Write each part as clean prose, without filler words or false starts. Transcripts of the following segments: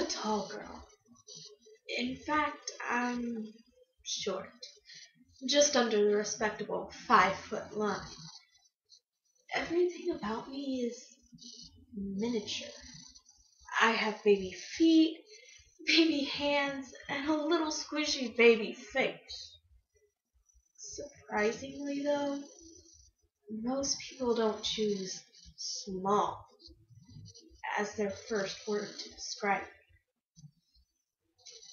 tall girl. In fact, I'm short, just under the respectable 5-foot line. Everything about me is miniature. I have baby feet, baby hands, and a little squishy baby face. Surprisingly, though, most people don't choose small as their first word to describe it.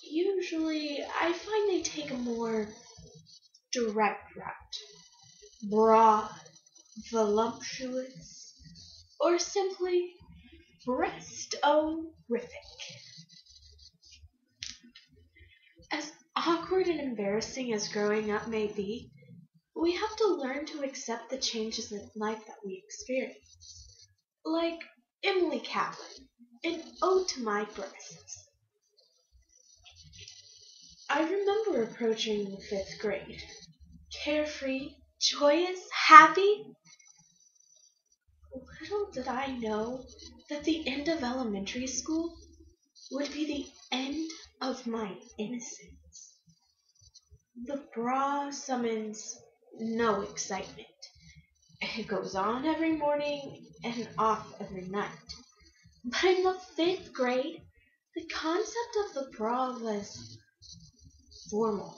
Usually, I find they take a more direct route. Broad, voluptuous, or simply breast-o-rific. As awkward and embarrassing as growing up may be, we have to learn to accept the changes in life that we experience. Like Emily Kaplin, an ode to my breasts. I remember approaching the 5th grade. Carefree, joyous, happy. Little did I know that the end of elementary school would be the end of my innocence. The bra summons no excitement. It goes on every morning and off every night. But in the 5th grade, the concept of the bra was formal,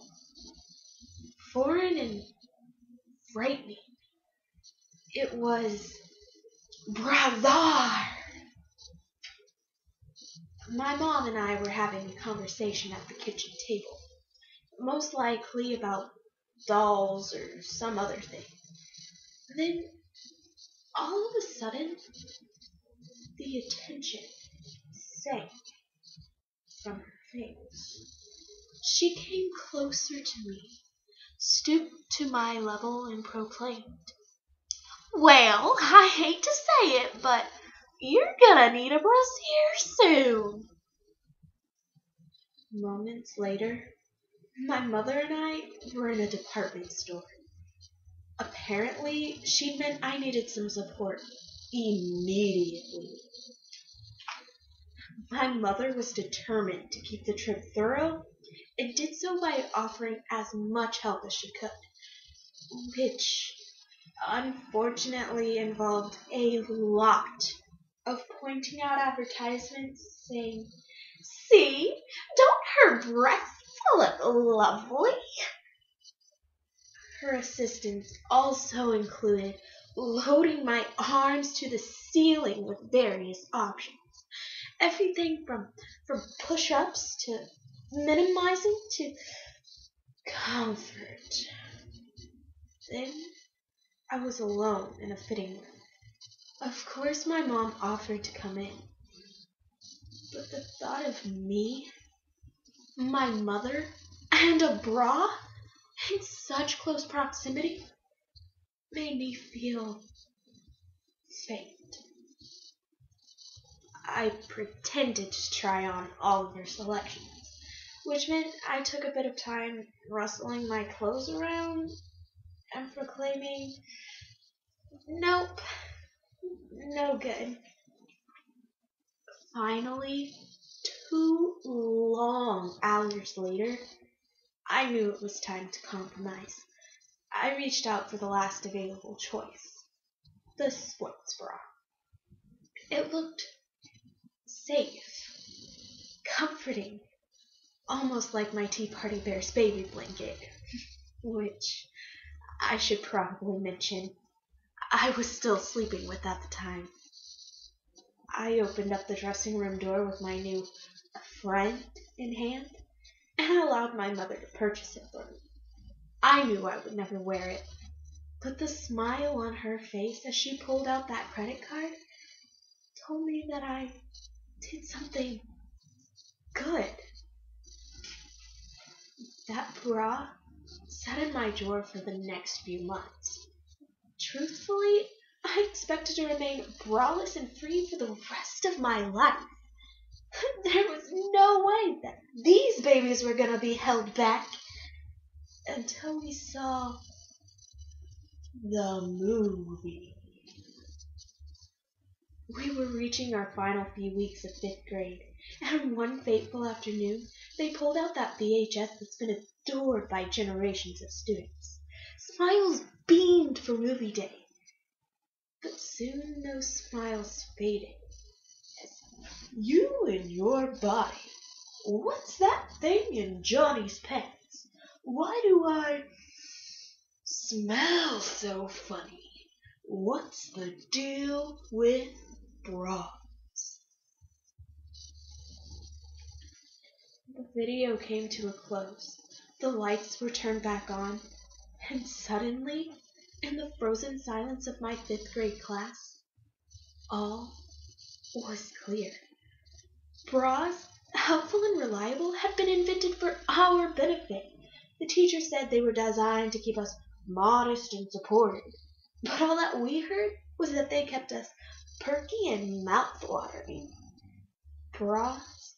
foreign, and frightening. It was bravar. My mom and I were having a conversation at the kitchen table, most likely about dolls or some other thing. Then, all of a sudden, the attention sank from her face. She came closer to me, stooped to my level, and proclaimed, "Well, I hate to say it, but you're gonna need a brassiere soon." Moments later, my mother and I were in a department store. Apparently, she meant I needed some support immediately. My mother was determined to keep the trip thorough and did so by offering as much help as she could, which unfortunately involved a lot of pointing out advertisements saying, "See, don't her breasts look lovely?" Her assistance also included loading my arms to the ceiling with various options. Everything from push-ups to minimizing to comfort. Then I was alone in a fitting room. Of course my mom offered to come in. But the thought of me, my mother, and a bra in such close proximity made me feel faint. I pretended to try on all of her selections, which meant I took a bit of time rustling my clothes around and proclaiming, "Nope, no good." Finally, 2 long hours later, I knew it was time to compromise. I reached out for the last available choice, the sports bra. It looked safe, comforting, almost like my Tea Party Bear's baby blanket, which I should probably mention I was still sleeping with at the time. I opened up the dressing room door with my new friend in hand and allowed my mother to purchase it for me. I knew I would never wear it, but the smile on her face as she pulled out that credit card told me that I did something good. That bra sat in my drawer for the next few months. Truthfully, I expected to remain braless and free for the rest of my life. There was no way that these babies were going to be held back until we saw the movie. We were reaching our final few weeks of 5th grade, And one fateful afternoon, they pulled out that VHS that's been adored by generations of students. Smiles beamed for movie day. But soon those smiles faded. You and your body. What's that thing in Johnny's pants? Why do I smell so funny? What's the deal with bras? The video came to a close. The lights were turned back on, and suddenly, in the frozen silence of my 5th grade class, all was clear. Bras, helpful and reliable, had been invented for our benefit. The teacher said they were designed to keep us modest and supported, but all that we heard was that they kept us perky and mouth-watering. Bras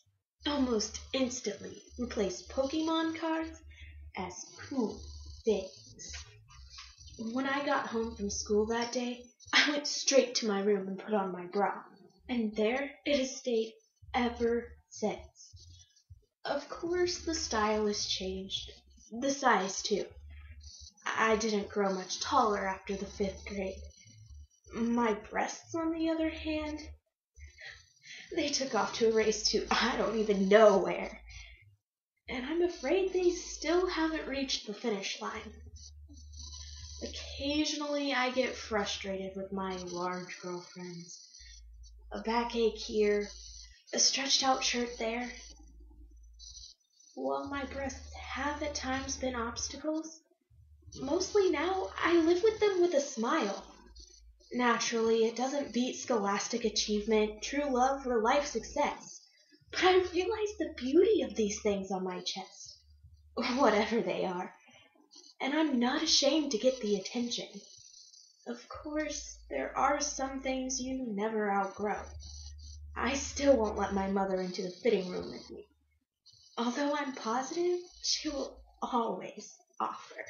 almost instantly replaced Pokemon cards as cool things. When I got home from school that day, I went straight to my room and put on my bra, and there it has stayed ever since. Of course, the style has changed. The size, too. I didn't grow much taller after the 5th grade. My breasts, on the other hand, they took off to a race to I don't even know where. And I'm afraid they still haven't reached the finish line. Occasionally I get frustrated with my large girlfriends. A backache here, a stretched out shirt there. While my breasts have at times been obstacles, mostly now I live with them with a smile. Naturally, it doesn't beat scholastic achievement, true love, or life success. But I realize the beauty of these things on my chest, or whatever they are, and I'm not ashamed to get the attention. Of course, there are some things you never outgrow. I still won't let my mother into the fitting room with me, although I'm positive she will always offer.